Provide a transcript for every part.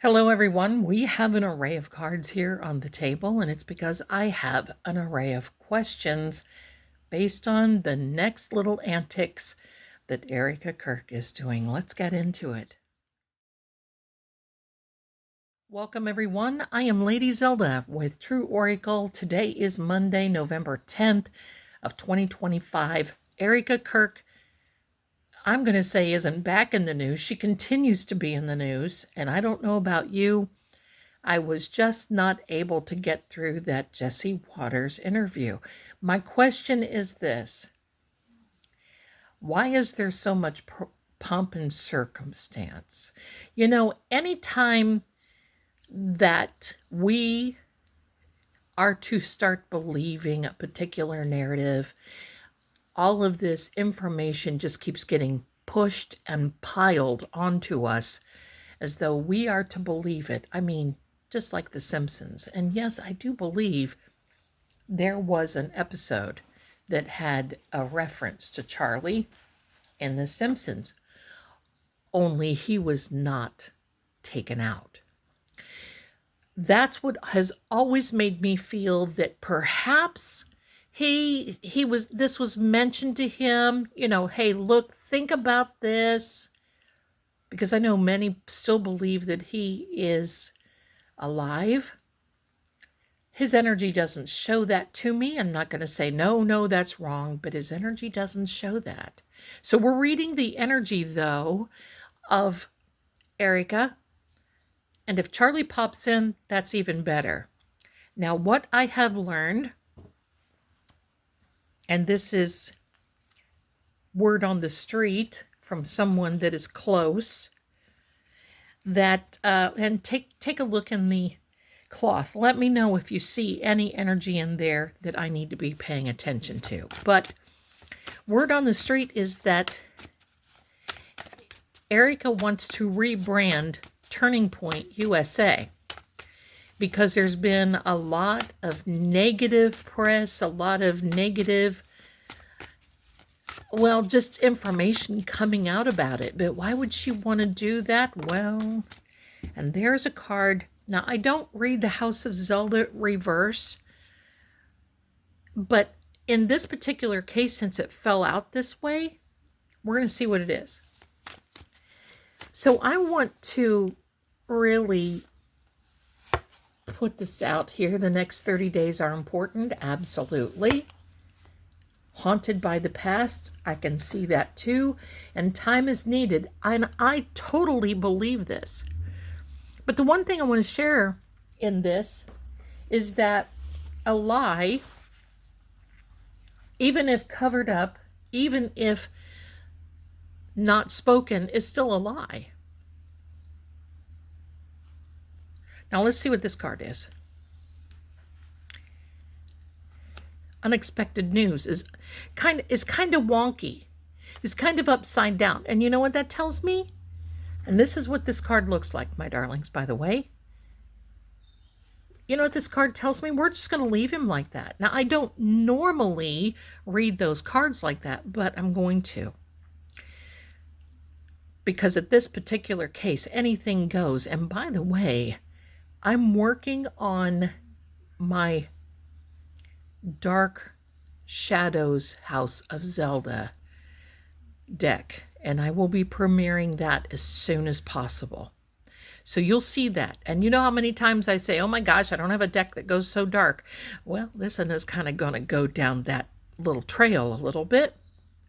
Hello, everyone. We have an array of cards here on the table, and it's because I have an array of questions based on the next little antics that Erika Kirk is doing. Let's get into it. Welcome, everyone. I am Lady Zelda with True Oracle. Today is Monday, November 10th of 2025. Erika Kirk, I'm going to say, isn't back in the news. She continues to be in the news, and I don't know about you. I was just not able to get through that Jesse Waters interview. My question is this: why is there so much pomp and circumstance? You know, anytime that we are to start believing a particular narrative, all of this information just keeps getting pushed and piled onto us as though we are to believe it. I mean, just like The Simpsons. And yes, I do believe there was an episode that had a reference to Charlie in The Simpsons, only he was not taken out. That's what has always made me feel that perhaps this was mentioned to him, hey, look, think about this, because I know many still believe that he is alive. His energy doesn't show that to me. I'm not going to say, no, that's wrong, but his energy doesn't show that. So we're reading the energy, though, of Erika. And if Charlie pops in, that's even better. Now, what I have learned, and this is word on the street from someone that is close, that, and take a look in the cloth. Let me know if you see any energy in there that I need to be paying attention to. But word on the street is that Erika wants to rebrand Turning Point USA because there's been a lot of negative press, a lot of negative, just information coming out about it. But why would she want to do that? Well, and there's a card. Now, I don't read the House of Zelda reverse, but in this particular case, since it fell out this way, we're going to see what it is. So I want to really put this out here. The next 30 days are important, absolutely. Haunted by the past, I can see that too. And time is needed. And I totally believe this. But the one thing I want to share in this is that a lie, even if covered up, even if not spoken, is still a lie. Now let's see what this card is. Unexpected news is kind of wonky. It's kind of upside down. And you know what that tells me? And this is what this card looks like, my darlings, by the way. You know what this card tells me? We're just going to leave him like that. Now, I don't normally read those cards like that, but I'm going to. Because at this particular case, anything goes. And by the way, I'm working on my Dark Shadows House of Zelda deck, and I will be premiering that as soon as possible. So you'll see that. And you know how many times I say, oh my gosh, I don't have a deck that goes so dark. Well, this one is kind of going to go down that little trail a little bit,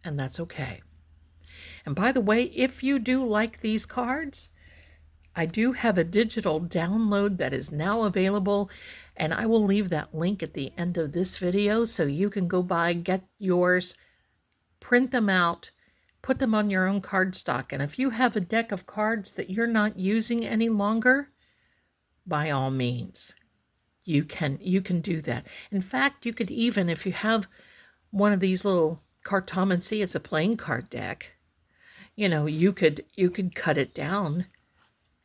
and that's okay. And by the way, if you do like these cards, I do have a digital download that is now available, and I will leave that link at the end of this video so you can go by, get yours, print them out, put them on your own cardstock. And if you have a deck of cards that you're not using any longer, by all means, you can do that. In fact, you could even, if you have one of these little Cartomancy, it's a playing card deck, you could cut it down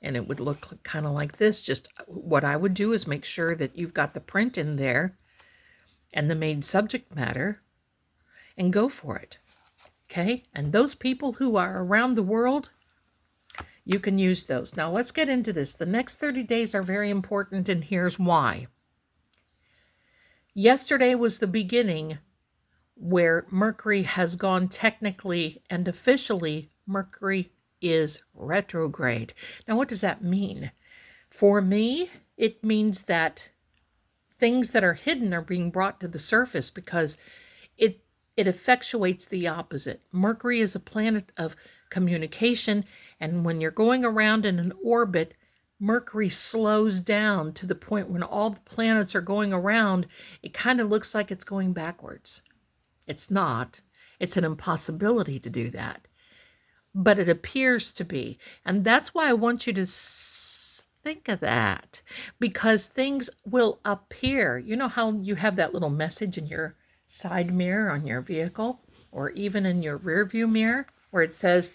and it would look kind of like this. Just what I would do is make sure that you've got the print in there and the main subject matter and go for it. Okay? And those people who are around the world, You can use those. Now let's get into this. The next 30 days are very important, and here's why. Yesterday was the beginning where Mercury has gone technically and officially, Mercury is retrograde. Now, what does that mean? For me, it means that things that are hidden are being brought to the surface because it effectuates the opposite. Mercury is a planet of communication, and when you're going around in an orbit, Mercury slows down to the point when all the planets are going around, it kind of looks like it's going backwards. It's not. It's an impossibility to do that. But it appears to be. And that's why I want you to think of that, because things will appear. You know how you have that little message in your side mirror on your vehicle, or even in your rear view mirror, where it says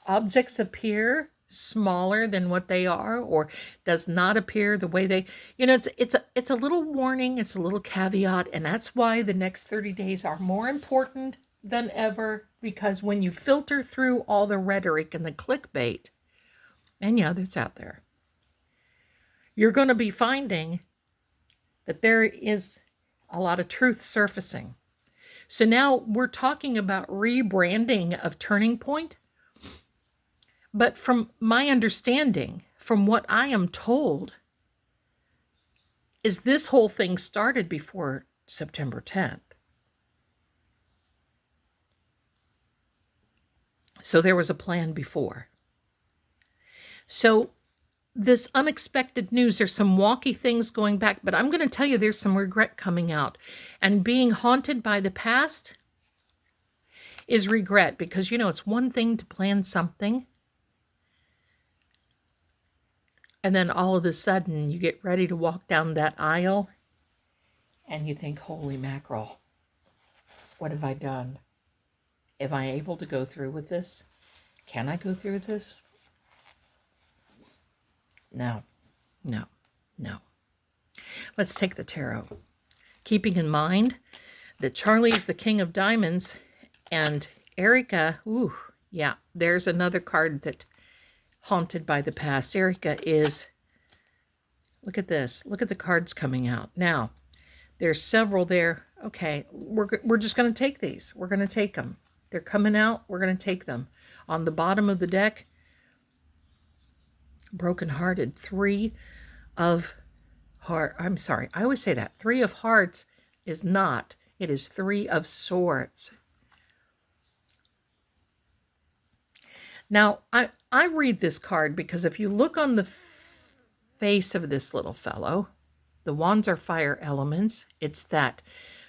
objects appear smaller than what they are, or does not appear the way they, it's a little warning, it's a little caveat, and that's why the next 30 days are more important than ever, because when you filter through all the rhetoric and the clickbait, and yeah, that's out there, you're going to be finding that there is a lot of truth surfacing. So now we're talking about rebranding of Turning Point. But from my understanding, from what I am told, is this whole thing started before September 10th. So there was a plan before. So this unexpected news, there's some wonky things going back, but I'm going to tell you there's some regret coming out. And being haunted by the past is regret, because, it's one thing to plan something, and then all of a sudden you get ready to walk down that aisle and you think, holy mackerel, what have I done? Am I able to go through with this? Can I go through with this? No. Let's take the tarot. Keeping in mind that Charlie is the King of Diamonds, and Erika, there's another card that haunted by the past. Erika is, look at this. Look at the cards coming out. Now, there's several there. Okay, we're just going to take these. We're going to take them. They're coming out. We're going to take them. On the bottom of the deck, brokenhearted, 3 of hearts. I'm sorry, I always say that. 3 of hearts is not. It is 3 of swords. Now, I read this card because if you look on the face of this little fellow, the wands are fire elements. It's that,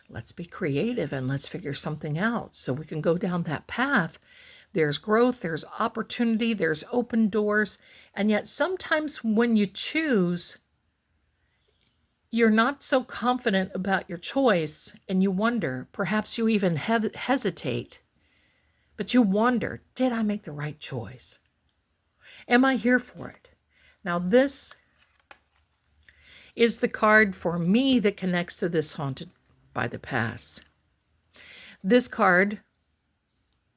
let's be creative and let's figure something out so we can go down that path. There's growth, there's opportunity, there's open doors. And yet sometimes when you choose, you're not so confident about your choice, and you wonder, perhaps you even hesitate, but you wonder, did I make the right choice? Am I here for it? Now this is the card for me that connects to this haunted by the past. This card,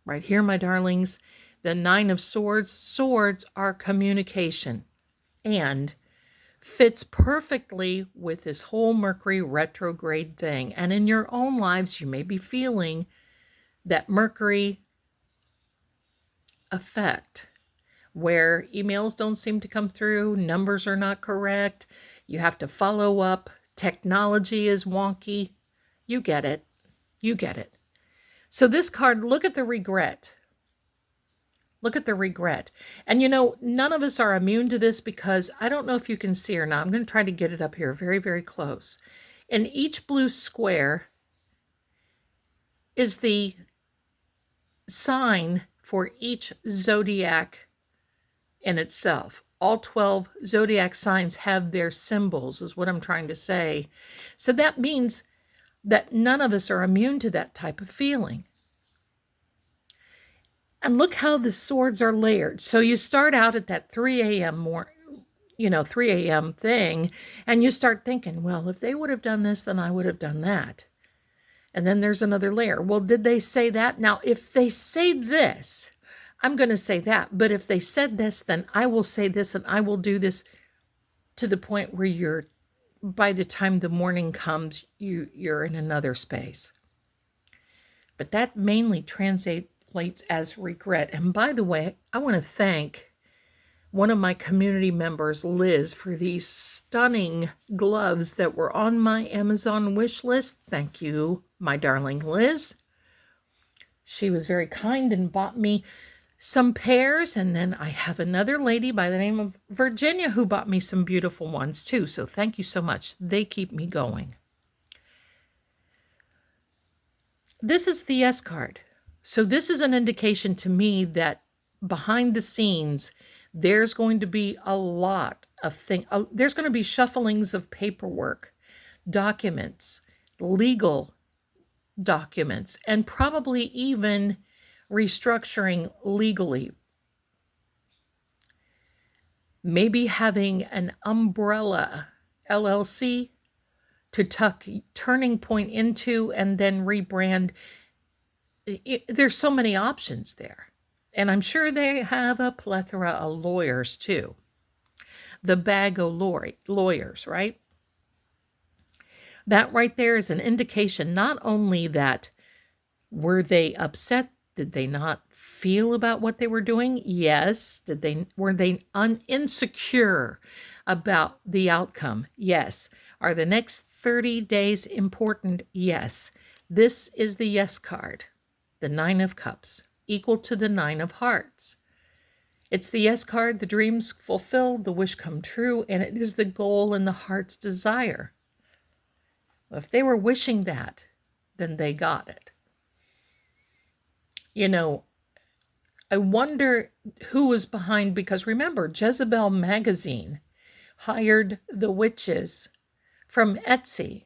right here, my darlings, the 9 of Swords. Swords are communication and fits perfectly with this whole Mercury retrograde thing. And in your own lives, you may be feeling that Mercury effect, where emails don't seem to come through, numbers are not correct, you have to follow up, technology is wonky. You get it. You get it. So this card, look at the regret. Look at the regret. And none of us are immune to this, because I don't know if you can see or not. I'm going to try to get it up here very, very close. In each blue square is the sign for each zodiac in itself. All 12 zodiac signs have their symbols, is what I'm trying to say. So that means that none of us are immune to that type of feeling. And look how the swords are layered. So you start out at that 3 a.m. 3 a.m. thing, and you start thinking, well, if they would have done this, then I would have done that. And then there's another layer. Well, did they say that? Now, if they say this, I'm going to say that. But if they said this, then I will say this and I will do this, to the point where by the time the morning comes, you're in another space. But that mainly translates as regret. And by the way, I want to thank one of my community members, Liz, for these stunning gloves that were on my Amazon wish list. Thank you, my darling Liz. She was very kind and bought me some pairs, and then I have another lady by the name of Virginia who bought me some beautiful ones too. So thank you so much. They keep me going. This is the yes card. So this is an indication to me that behind the scenes, there's going to be a lot of things. There's going to be shufflings of paperwork, documents, legal documents, and probably even restructuring legally. Maybe having an umbrella LLC to tuck Turning Point into and then rebrand. There's so many options there. And I'm sure they have a plethora of lawyers too. The bag of lawyers, right? That right there is an indication not only that were they upset, did they not feel about what they were doing? Yes. Were they insecure about the outcome? Yes. Are the next 30 days important? Yes. This is the yes card, the 9 of Cups, equal to the 9 of Hearts. It's the yes card, the dreams fulfilled, the wish come true, and it is the goal and the heart's desire. If they were wishing that, then they got it. You know, I wonder who was behind, because remember, Jezebel magazine hired the witches from Etsy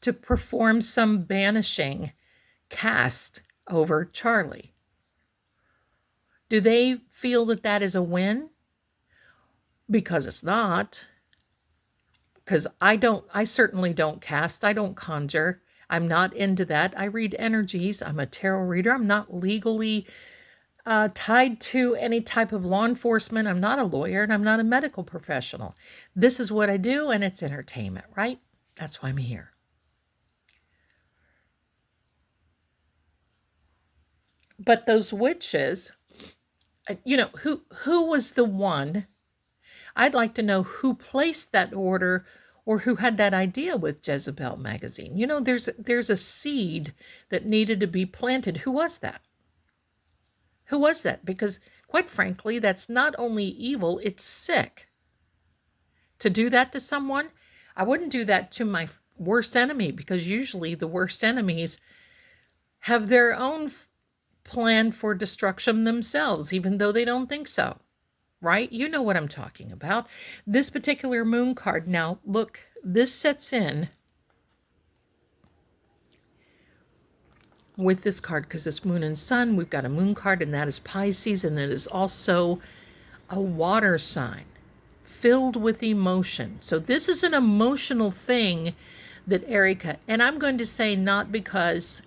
to perform some banishing cast over Charlie. Do they feel that that is a win? Because it's not. Because I certainly don't cast. I don't conjure. I'm not into that. I read energies. I'm a tarot reader. I'm not legally tied to any type of law enforcement. I'm not a lawyer and I'm not a medical professional. This is what I do, and it's entertainment, right? That's why I'm here. But those witches, who was the one? I'd like to know who placed that order or who had that idea with Jezebel magazine. There's a seed that needed to be planted. Who was that? Who was that? Because quite frankly, that's not only evil, it's sick. To do that to someone, I wouldn't do that to my worst enemy, because usually the worst enemies have their own plan for destruction themselves, even though they don't think so. Right? You know what I'm talking about. This particular moon card, now look, this sets in with this card, because this moon and sun, we've got a moon card, and that is Pisces, and it is also a water sign filled with emotion. So this is an emotional thing that Erika, and I'm going to say not because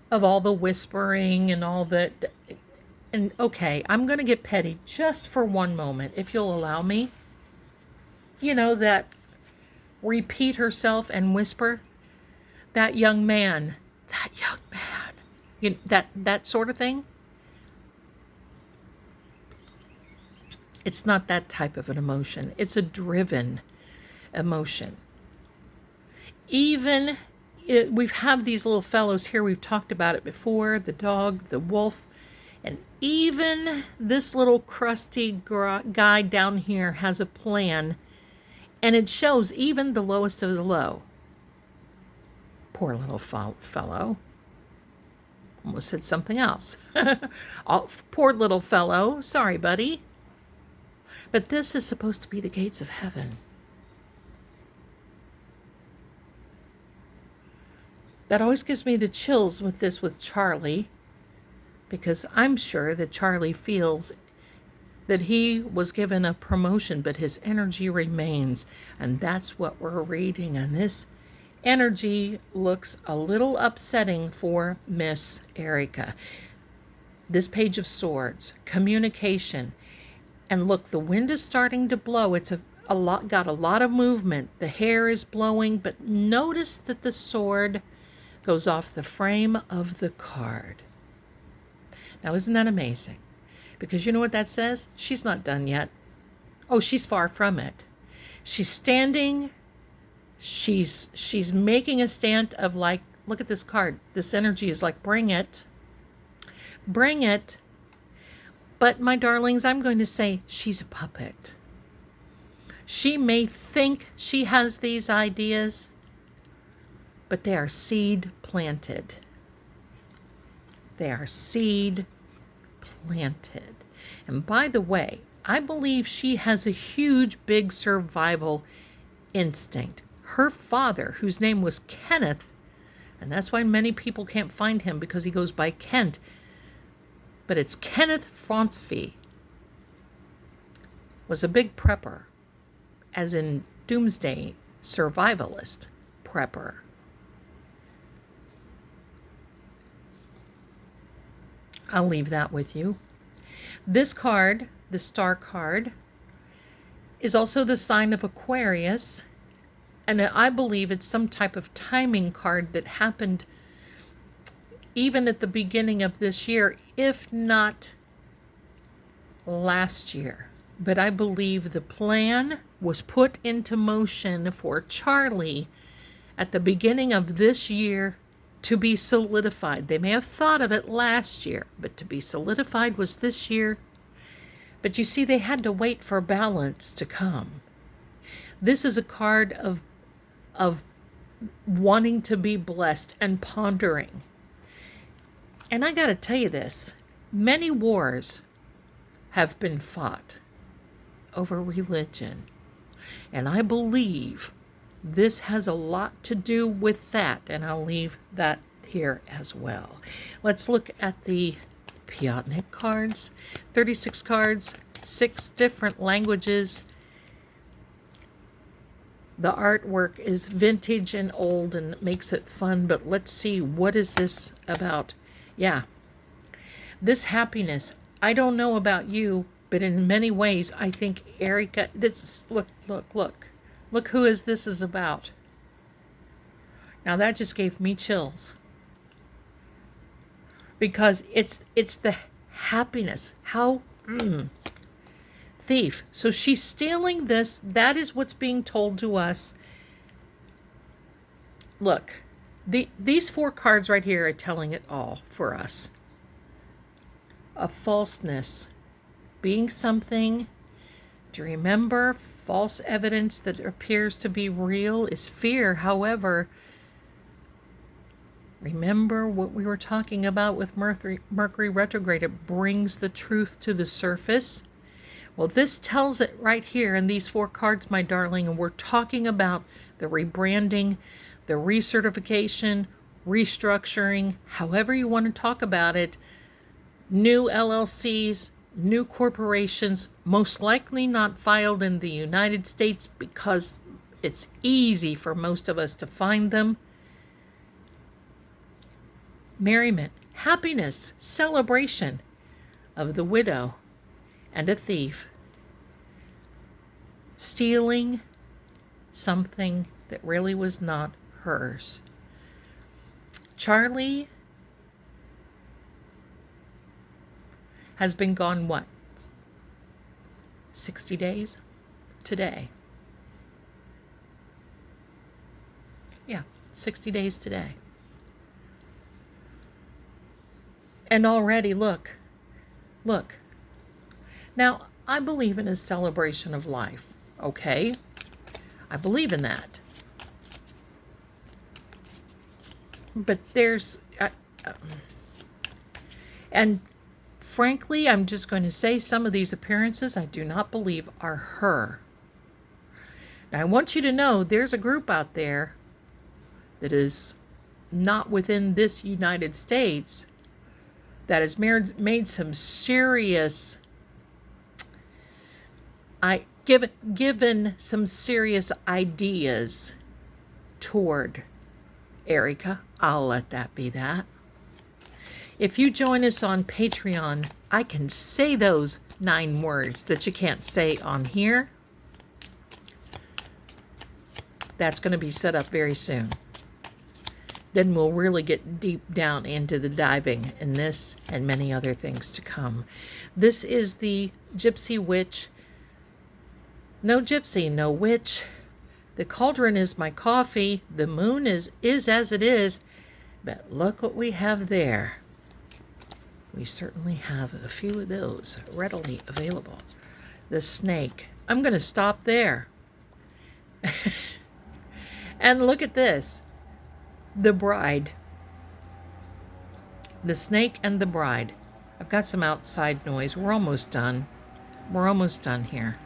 of all the whispering and all that. And okay, I'm going to get petty just for one moment, if you'll allow me. That repeat herself and whisper. That young man. That sort of thing. It's not that type of an emotion. It's a driven emotion. We have these little fellows here. We've talked about it before. The dog, the wolf. And even this little crusty guy down here has a plan, and it shows even the lowest of the low. Poor little fellow. Almost said something else. Oh, poor little fellow. Sorry, buddy. But this is supposed to be the gates of heaven. That always gives me the chills with Charlie. Because I'm sure that Charlie feels that he was given a promotion, but his energy remains. And that's what we're reading. And this energy looks a little upsetting for Miss Erika. This Page of Swords, communication. And look, the wind is starting to blow. It's got a lot of movement. The hair is blowing, but notice that the sword goes off the frame of the card. Now, isn't that amazing? Because you know what that says? She's not done yet. Oh, she's far from it. She's standing. She's making a stand of like, look at this card. This energy is like, bring it. Bring it. But my darlings, I'm going to say she's a puppet. She may think she has these ideas, but they are seed planted. They are seed planted. And by the way, I believe she has a huge, big survival instinct. Her father, whose name was Kenneth, and that's why many people can't find him because he goes by Kent, but it's Kenneth Fronsvie, was a big prepper, as in doomsday survivalist prepper. I'll leave that with you. This card, the star card, is also the sign of Aquarius, and I believe it's some type of timing card that happened even at the beginning of this year, if not last year. But I believe the plan was put into motion for Charlie at the beginning of this year to be solidified. They may have thought of it last year, but to be solidified was this year. But you see, they had to wait for balance to come. This is a card of wanting to be blessed and pondering. And I got to tell you this, many wars have been fought over religion. And I believe this has a lot to do with that, and I'll leave that here as well. Let's look at the Piatnik cards. 36 cards, 6 different languages. The artwork is vintage and old and makes it fun, but let's see, what is this about? Yeah, this happiness, I don't know about you, but in many ways, I think Erika, look who this is about. Now that just gave me chills. Because it's the happiness. How, thief. So she's stealing this. That is what's being told to us. Look, these 4 cards right here are telling it all for us. A falseness. Being something. Do you remember? False evidence that appears to be real is fear. However, remember what we were talking about with Mercury retrograde. It brings the truth to the surface. Well, this tells it right here in these 4 cards, my darling, and we're talking about the rebranding, the recertification, restructuring, however you want to talk about it, new LLCs, new corporations, most likely not filed in the United States because it's easy for most of us to find them. Merriment, happiness, celebration of the widow and a thief stealing something that really was not hers. Charlie has been gone, what, 60 days today? Yeah, 60 days today. And already, look. Now, I believe in a celebration of life, okay? I believe in that. But there's, and frankly, I'm just going to say some of these appearances I do not believe are her. Now, I want you to know there's a group out there that is not within this United States that has made some serious, given some serious ideas toward Erika. I'll let that be that. If you join us on Patreon, I can say those 9 words that you can't say on here. That's going to be set up very soon. Then we'll really get deep down into the diving in this and many other things to come. This is the Gypsy Witch. No gypsy, no witch. The cauldron is my coffee. The moon is as it is. But look what we have there. We certainly have a few of those readily available. The snake. I'm going to stop there. And look at this. The bride. The snake and the bride. I've got some outside noise. We're almost done. We're almost done here.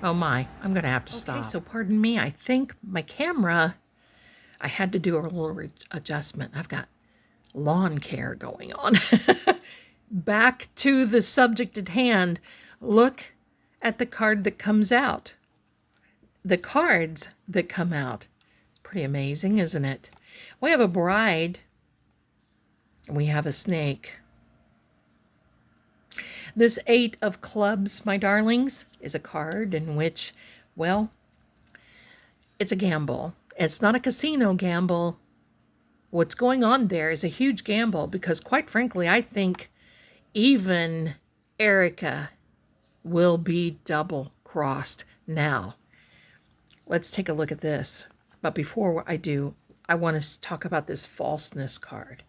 Oh my, I'm going to have to stop. Okay, so pardon me. I think my camera, I had to do a little adjustment. I've got lawn care going on. Back to the subject at hand. Look at the card that comes out. The cards that come out. It's pretty amazing, isn't it? We have a bride. And we have a snake. This 8 of clubs, my darlings, is a card in which, well, it's a gamble. It's not a casino gamble. What's going on there is a huge gamble because, quite frankly, I think even Erika will be double-crossed now. Let's take a look at this. But before I do, I want to talk about this falseness card.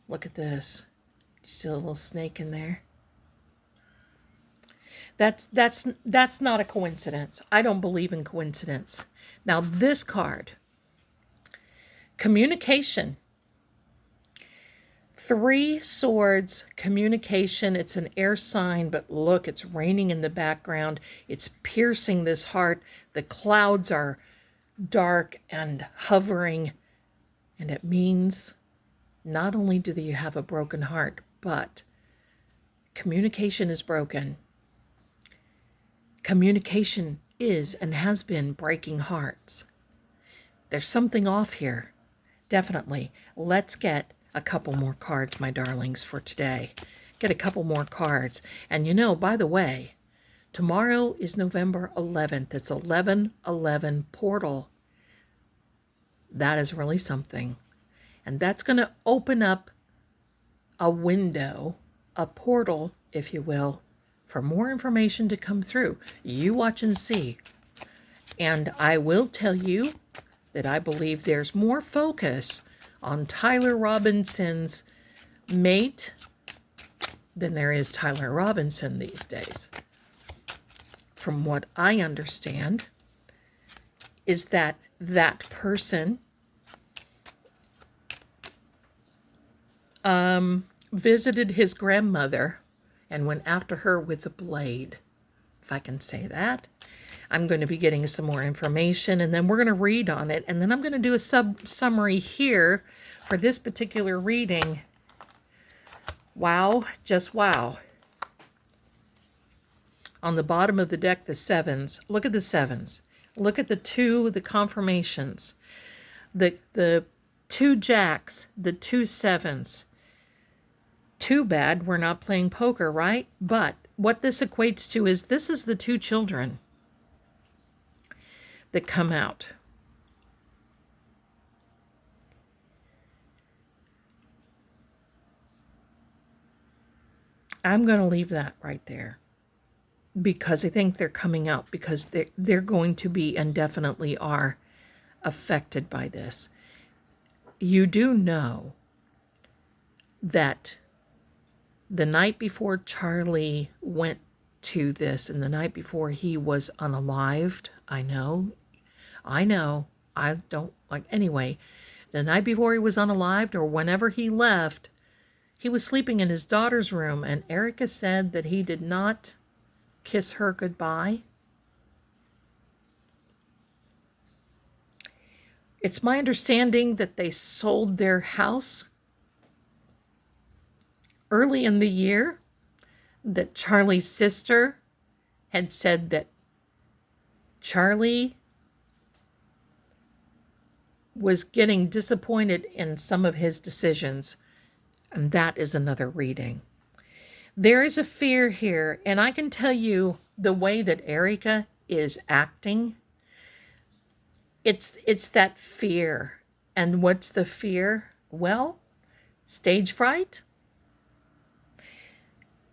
Look at this. Do you see a little snake in there? That's not a coincidence. I don't believe in coincidence. Now this card, communication. 3 swords, communication. It's an air sign, but look, it's raining in the background. It's piercing this heart. The clouds are dark and hovering. And it means not only do you have a broken heart, but communication is broken. Communication is and has been breaking hearts. There's something off here. Definitely. Let's get a couple more cards, my darlings, for today. Get a couple more cards. And you know, by the way, tomorrow is November 11th. It's 11/11 portal. That is really something. And that's going to open up a window, a portal, if you will, for more information to come through. You watch and see. And I will tell you that I believe there's more focus on Tyler Robinson's mate than there is Tyler Robinson these days. From what I understand, is that that person visited his grandmother and went after her with a blade, if I can say that. I'm going to be getting some more information, and then we're going to read on it, and then I'm going to do a summary here for this particular reading. Wow, just wow. On the bottom of the deck, the 7s. Look at the 7s. Look at the 2, the confirmations. The 2 jacks, the 2 7s. Too bad we're not playing poker, right? But what this equates to is this is the 2 children that come out. I'm going to leave that right there because I think they're coming out because they're going to be and definitely are affected by this. You do know that the night before Charlie went to this and the night before he was unalived, I don't like, anyway, the night before he was unalived or whenever he left, he was sleeping in his daughter's room, and Erika said that he did not kiss her goodbye. It's my understanding that they sold their house early in the year, that Charlie's sister had said that Charlie was getting disappointed in some of his decisions. And that is another reading. There is a fear here, and I can tell you the way that Erika is acting, it's that fear. And what's the fear? Well, stage fright.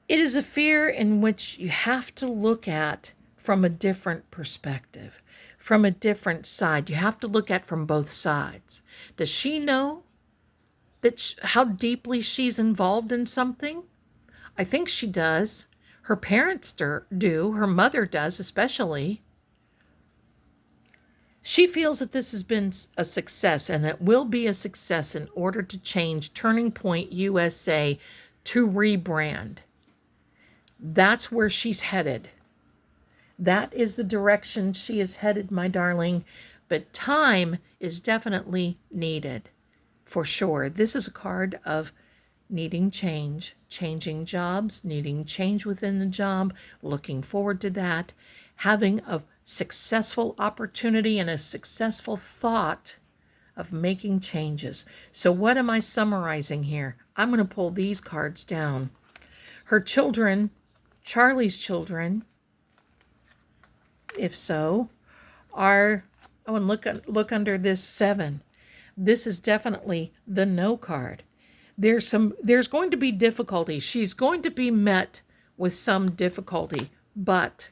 It is a fear in which you have to look at from a different perspective, from a different side. You have to look at from both sides. Does she know that how deeply she's involved in something? I think she does. Her parents do. Her mother does, especially. She feels that this has been a success and it will be a success in order to change Turning Point USA to rebrand. That's where she's headed. That is the direction she is headed, my darling. But time is definitely needed, for sure. This is a card of needing change, changing jobs, needing change within the job, looking forward to that, having a successful opportunity and a successful thought of making changes. So what am I summarizing here? I'm going to pull these cards down. Her children, Charlie's children, if so, are, oh, and look under this 7. This is definitely the no card. There's going to be difficulty. She's going to be met with some difficulty, but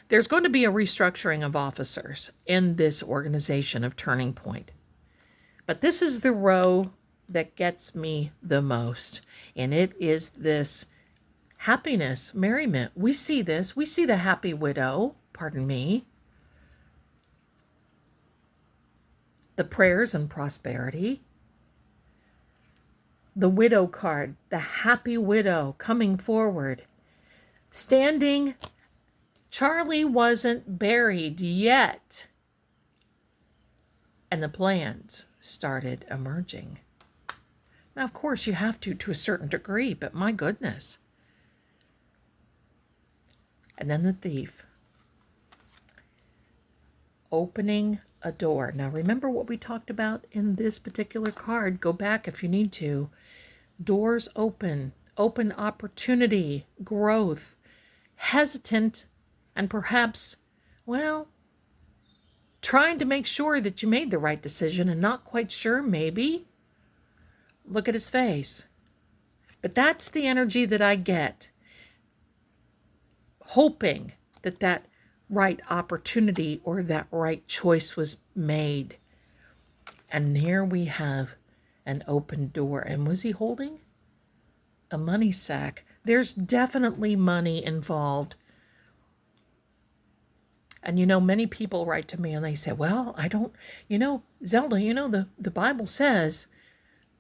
there's going to be a restructuring of officers in this organization of Turning Point. But this is the row that gets me the most, and it is this happiness, merriment. We see this. We see the happy widow, pardon me, the prayers and prosperity. The widow card, the happy widow coming forward, standing. Charlie wasn't buried yet, and the plans started emerging. Now, of course, you have to a certain degree, but my goodness. And then the thief, opening a door. Now, remember what we talked about in this particular card. Go back if you need to. Doors open, open opportunity, growth, hesitant, and perhaps, well, trying to make sure that you made the right decision and not quite sure, maybe. Look at his face. But that's the energy that I get. Hoping that that right opportunity or that right choice was made. And here we have an open door. And was he holding a money sack? There's definitely money involved. And many people write to me and they say, well, I don't, Zelda, the Bible says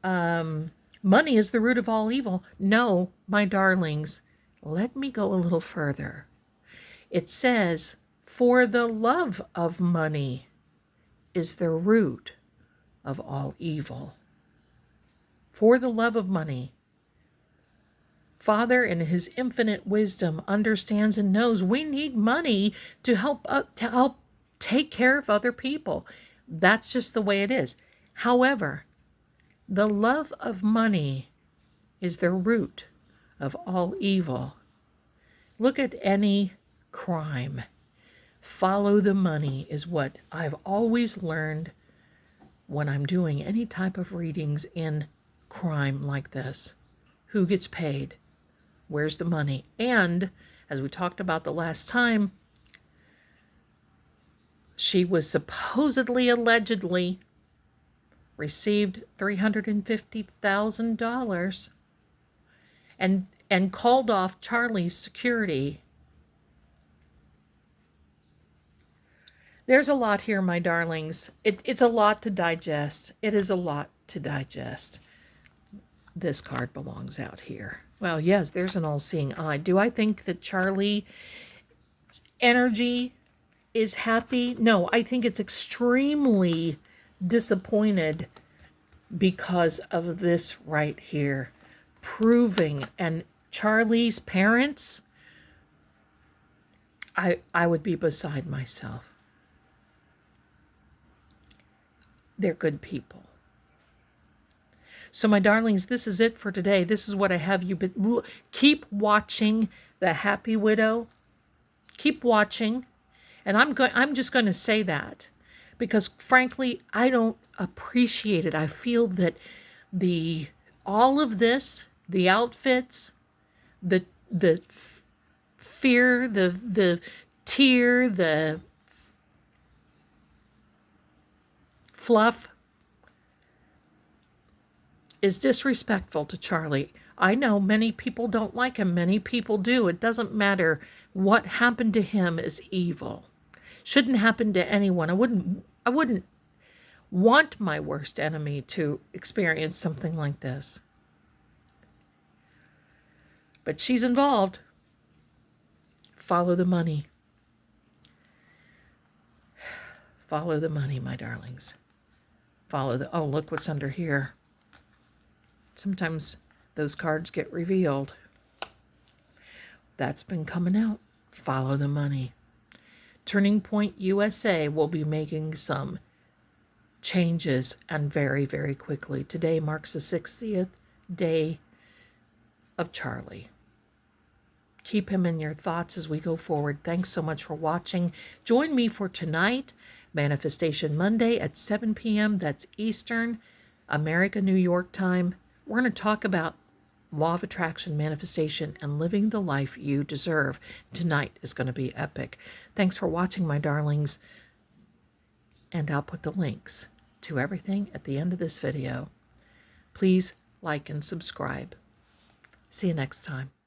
money is the root of all evil. No, my darlings, let me go a little further. It says, for the love of money is the root of all evil. For the love of money. Father, in his infinite wisdom, understands and knows we need money to help take care of other people. That's just the way it is. However, the love of money is the root of all evil. Look at any crime. Follow the money is what I've always learned when I'm doing any type of readings in crime like this. Who gets paid? Where's the money? And as we talked about the last time, she was supposedly, allegedly received $350,000 and called off Charlie's security. There's a lot here, my darlings. It's a lot to digest. It is a lot to digest. This card belongs out here. Well, yes, there's an all-seeing eye. Do I think that Charlie's energy is happy? No, I think it's extremely disappointed because of this right here. Proving, and Charlie's parents, I would be beside myself. They're good people. So my darlings, this is it for today. This is what I have you been. Keep watching The Happy Widow. Keep watching. And I'm just going to say that because frankly, I don't appreciate it. I feel that all of this, the outfits, the fear, the tear, the fluff is disrespectful to Charlie. I know many people don't like him. Many people do. It doesn't matter. What happened to him is evil. Shouldn't happen to anyone. I wouldn't want my worst enemy to experience something like this. But she's involved. Follow the money. Follow the money, my darlings. Oh, look what's under here. Sometimes those cards get revealed. That's been coming out. Follow the money. Turning Point USA will be making some changes, and very, very quickly. Today marks the 60th day of Charlie. Keep him in your thoughts as we go forward. Thanks so much for watching. Join me for tonight, Manifestation Monday at 7 p.m. That's Eastern, America, New York time. We're going to talk about law of attraction, manifestation, and living the life you deserve. Tonight is going to be epic. Thanks for watching, my darlings. And I'll put the links to everything at the end of this video. Please like and subscribe. See you next time.